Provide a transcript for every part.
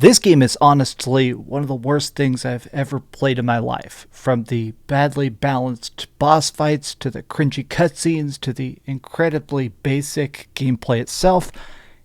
This game is honestly one of the worst things I've ever played in my life. From the badly balanced boss fights, to the cringy cutscenes, to the incredibly basic gameplay itself,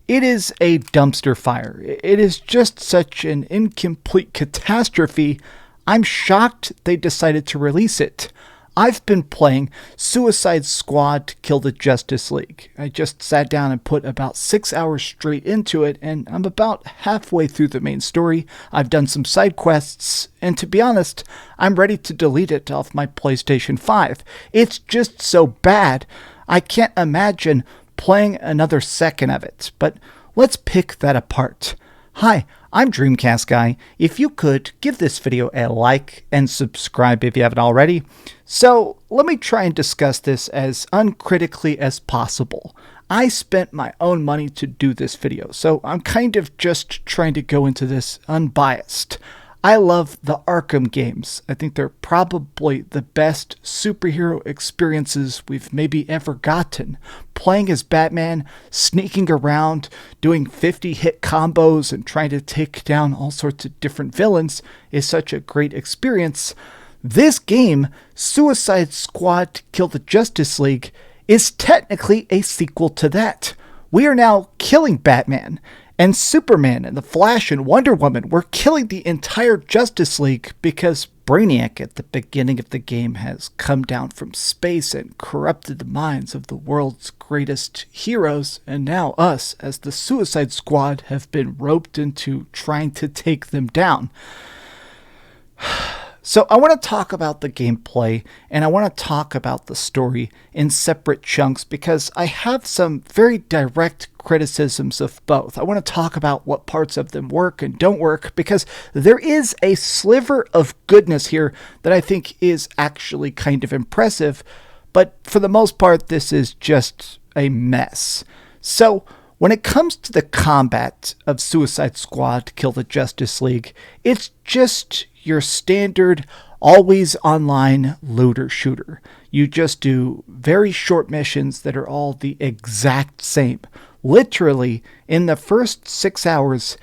it is a dumpster fire. It is just such an incomplete catastrophe. I'm shocked they decided to release it. I've been playing Suicide Squad to Kill the Justice League. I just sat down and put about 6 hours straight into it, and I'm about halfway through the main story. I've done some side quests, and to be honest, I'm ready to delete it off my PlayStation 5. It's just so bad, I can't imagine playing another second of it. But let's pick that apart. Hi, I'm DreamcastGuy. If you could, give this video a like and subscribe if you haven't already. So let me try and discuss this as uncritically as possible. I spent my own money to do this video, so I'm kind of just trying to go into this unbiased. I love the Arkham games. I think they're probably the best superhero experiences we've maybe ever gotten. Playing as Batman, sneaking around, doing 50-hit combos, and trying to take down all sorts of different villains is such a great experience. This game, Suicide Squad Kill the Justice League, is technically a sequel to that. We are now killing Batman, and Superman and the Flash and Wonder Woman were killing the entire Justice League because Brainiac at the beginning of the game has come down from space and corrupted the minds of the world's greatest heroes, and now us, as the Suicide Squad, have been roped into trying to take them down. So I want to talk about the gameplay, and I want to talk about the story in separate chunks because I have some very direct criticisms of both. I want to talk about what parts of them work and don't work because there is a sliver of goodness here that I think is actually kind of impressive, but for the most part this is just a mess. So when it comes to the combat of Suicide Squad Kill the Justice League, it's just your standard, always online looter shooter. You just do very short missions that are all the exact same. Literally, in the first 6 hours,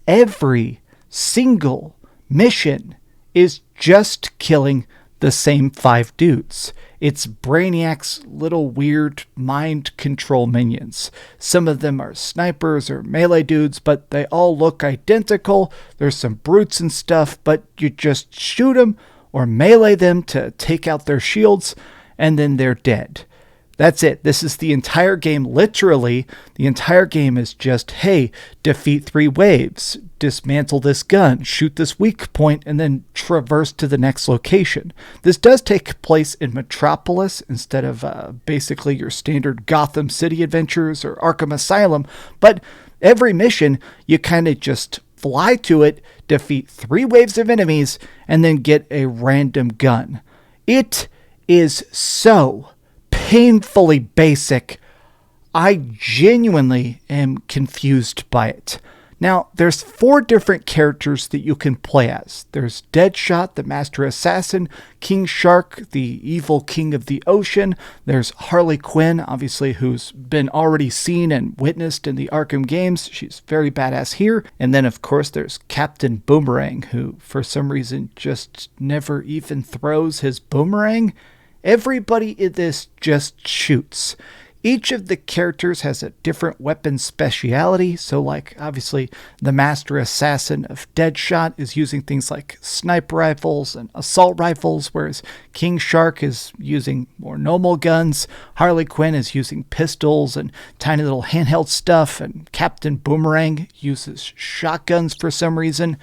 every single mission is just killing the same 5 dudes. It's Brainiac's little weird mind control minions. Some of them are snipers or melee dudes, but they all look identical. There's some brutes and stuff, but you just shoot them or melee them to take out their shields, and then they're dead. That's it. This is the entire game. Literally, the entire game is just, hey, defeat 3 waves, dismantle this gun, shoot this weak point, and then traverse to the next location. This does take place in Metropolis instead of basically your standard Gotham City adventures or Arkham Asylum, but every mission, you kind of just fly to it, defeat 3 waves of enemies, and then get a random gun. It is so painfully basic. I genuinely am confused by it. Now, there's 4 different characters that you can play as. There's Deadshot, the Master Assassin, King Shark, the evil king of the ocean. There's Harley Quinn, obviously, who's been already seen and witnessed in the Arkham games. She's very badass here. And then, of course, there's Captain Boomerang, who, for some reason, just never even throws his boomerang. Everybody in this just shoots. Each of the characters has a different weapon speciality. So like, obviously, the Master Assassin of Deadshot is using things like sniper rifles and assault rifles, whereas King Shark is using more normal guns. Harley Quinn is using pistols and tiny little handheld stuff, and Captain Boomerang uses shotguns for some reason.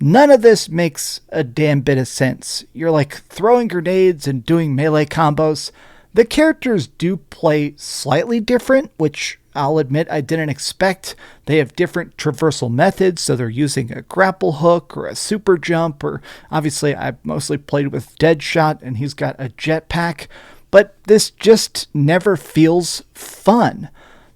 None of this makes a damn bit of sense. You're like throwing grenades and doing melee combos. The characters do play slightly different, which I'll admit I didn't expect. They have different traversal methods, so they're using a grapple hook or a super jump, or obviously I mostly played with Deadshot and he's got a jetpack, but this just never feels fun.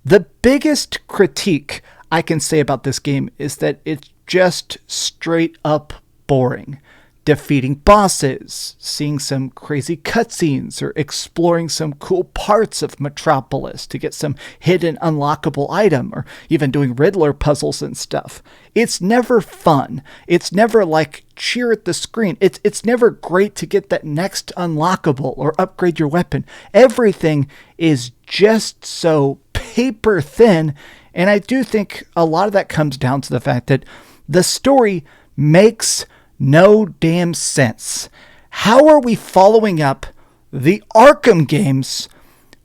The biggest critique I can say about this game is that it's just straight up boring. defeating bosses, seeing some crazy cutscenes, or exploring some cool parts of Metropolis to get some hidden unlockable item, or even doing Riddler puzzles and stuff. It's never fun. It's never like cheer at the screen. It's never great to get that next unlockable or upgrade your weapon. Everything is just so paper thin, and I do think a lot of that comes down to the fact that the story makes no damn sense. How are we following up the Arkham games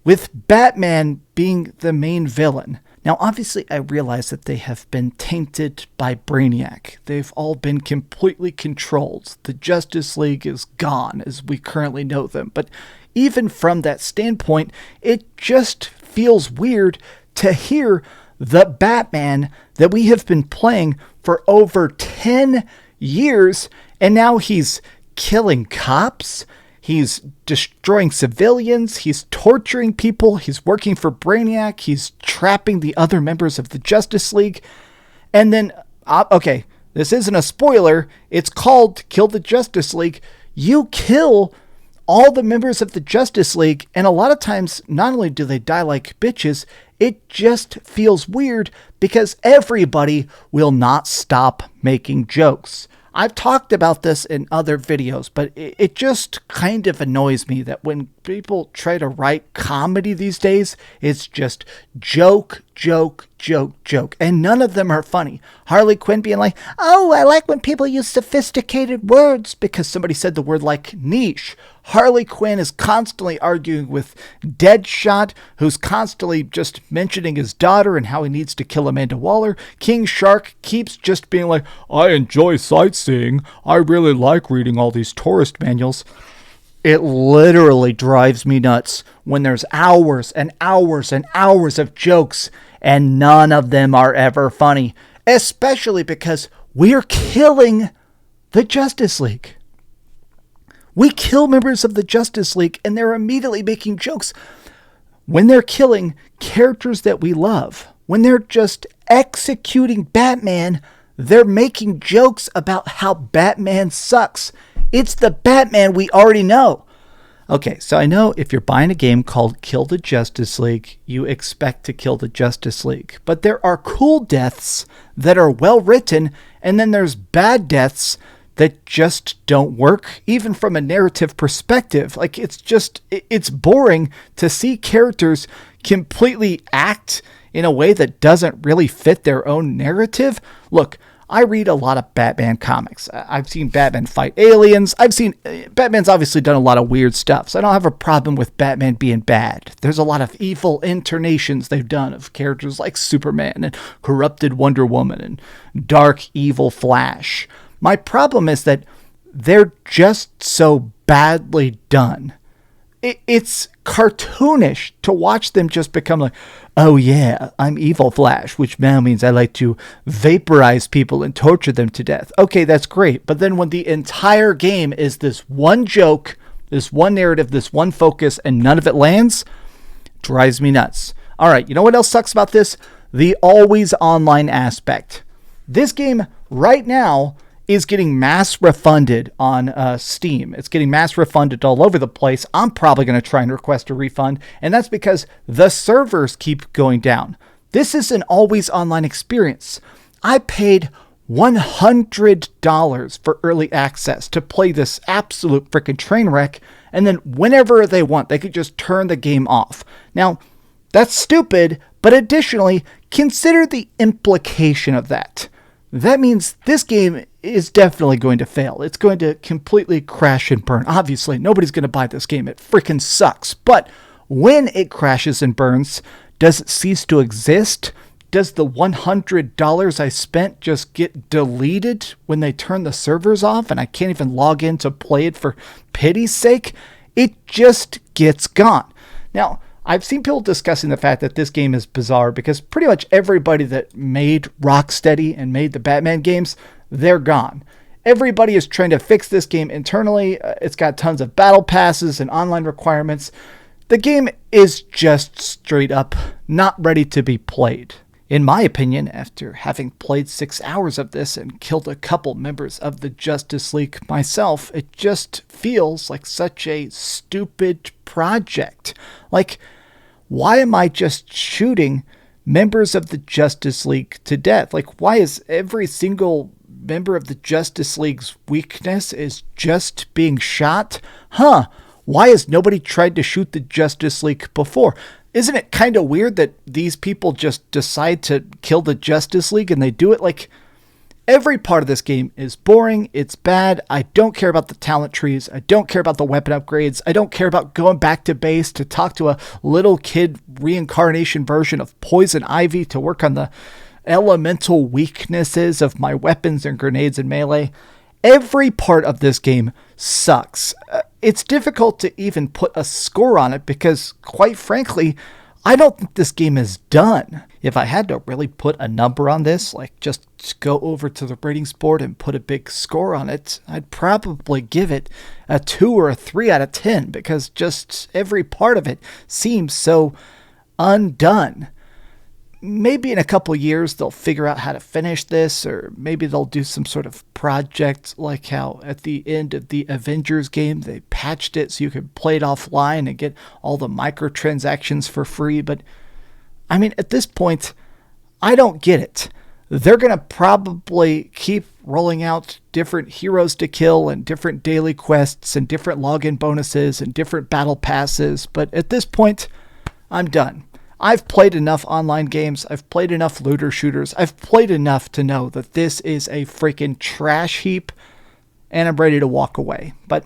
with Batman being the main villain? Now, obviously, I realize that they have been tainted by Brainiac. They've all been completely controlled. The Justice League is gone as we currently know them. But even from that standpoint, it just feels weird to hear the Batman that we have been playing for over 10 years, and now he's killing cops, he's destroying civilians, he's torturing people, he's working for Brainiac, he's trapping the other members of the Justice League. And then, okay, this isn't a spoiler, it's called Kill the Justice League. You kill all the members of the Justice League, and a lot of times, not only do they die like bitches, it just feels weird because everybody will not stop making jokes. I've talked about this in other videos, but it just kind of annoys me that when people try to write comedy these days, it's just joke, joke, joke, joke. And none of them are funny. Harley Quinn being like, oh, I like when people use sophisticated words because somebody said the word like niche. Harley Quinn is constantly arguing with Deadshot, who's constantly just mentioning his daughter and how he needs to kill Amanda Waller. King Shark keeps just being like, I enjoy sightseeing. I really like reading all these tourist manuals. It literally drives me nuts when there's hours and hours and hours of jokes and none of them are ever funny, especially because we're killing the Justice League. We kill members of the Justice League and they're immediately making jokes. When they're killing characters that we love, when they're just executing Batman, they're making jokes about how Batman sucks. It's the Batman we already know. Okay, so I know if you're buying a game called Kill the Justice League, you expect to kill the Justice League. But there are cool deaths that are well written, and then there's bad deaths that just don't work, even from a narrative perspective. Like, it's boring to see characters completely act in a way that doesn't really fit their own narrative. Look, I read a lot of Batman comics. I've seen Batman fight aliens. Batman's obviously done a lot of weird stuff, so I don't have a problem with Batman being bad. There's a lot of evil incarnations they've done of characters like Superman and corrupted Wonder Woman and dark evil Flash. My problem is that they're just so badly done. It's cartoonish to watch them just become like, oh yeah, I'm evil Flash, which now means I like to vaporize people and torture them to death. Okay, that's great. But then when the entire game is this one joke, this one narrative, this one focus, and none of it lands, drives me nuts. All right, you know what else sucks about this? The always online aspect. This game right now is getting mass refunded on Steam. It's getting mass refunded all over the place. I'm probably going to try and request a refund, and that's because the servers keep going down. This is an always online experience. I paid $100 for early access to play this absolute freaking train wreck, and then whenever they want, they could just turn the game off. Now, that's stupid, but additionally, consider the implication of that. That means this game is definitely going to fail. It's going to completely crash and burn. Obviously, nobody's going to buy this game. It freaking sucks. But when it crashes and burns, does it cease to exist? Does the $100 I spent just get deleted when they turn the servers off and I can't even log in to play it for pity's sake? It just gets gone. Now, I've seen people discussing the fact that this game is bizarre because pretty much everybody that made Rocksteady and made the Batman games, they're gone. Everybody is trying to fix this game internally. It's got tons of battle passes and online requirements. The game is just straight up not ready to be played. In my opinion, after having played 6 hours of this and killed a couple members of the Justice League myself, it just feels like such a stupid project. Like, why am I just shooting members of the Justice League to death? Like, why is every single member of the Justice League's weakness is just being shot? Why has nobody tried to shoot the Justice League before? Isn't it kind of weird that these people just decide to kill the Justice League and they do it? Like, every part of this game is boring. It's bad. I don't care about the talent trees. I don't care about the weapon upgrades. I don't care about going back to base to talk to a little kid reincarnation version of Poison Ivy to work on the elemental weaknesses of my weapons and grenades and melee. Every part of this game sucks. It's difficult to even put a score on it because, quite frankly, I don't think this game is done. If I had to really put a number on this, like just go over to the ratings board and put a big score on it, I'd probably give it a 2 or a 3 out of 10 because just every part of it seems so undone. Maybe in a couple years they'll figure out how to finish this, or maybe they'll do some sort of project like how at the end of the Avengers game they patched it so you could play it offline and get all the microtransactions for free. But I mean, at this point, I don't get it. They're going to probably keep rolling out different heroes to kill and different daily quests and different login bonuses and different battle passes. But at this point, I'm done. I've played enough online games. I've played enough looter shooters. I've played enough to know that this is a freaking trash heap, and I'm ready to walk away. But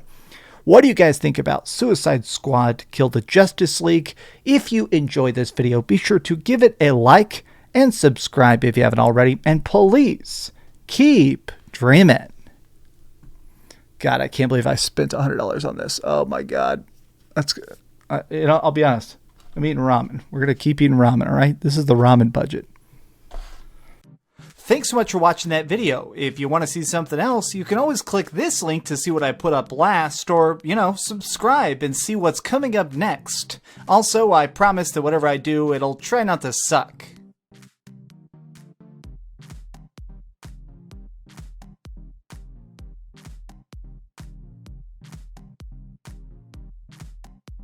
what do you guys think about Suicide Squad Kill the Justice League? If you enjoyed this video, be sure to give it a like and subscribe if you haven't already. And please keep dreaming. God, I can't believe I spent $100 on this. Oh my God. That's good. I'll be honest. I'm eating ramen. We're going to keep eating ramen, all right? This is the ramen budget. Thanks so much for watching that video. If you want to see something else, you can always click this link to see what I put up last, or, subscribe and see what's coming up next. Also, I promise that whatever I do, it'll try not to suck.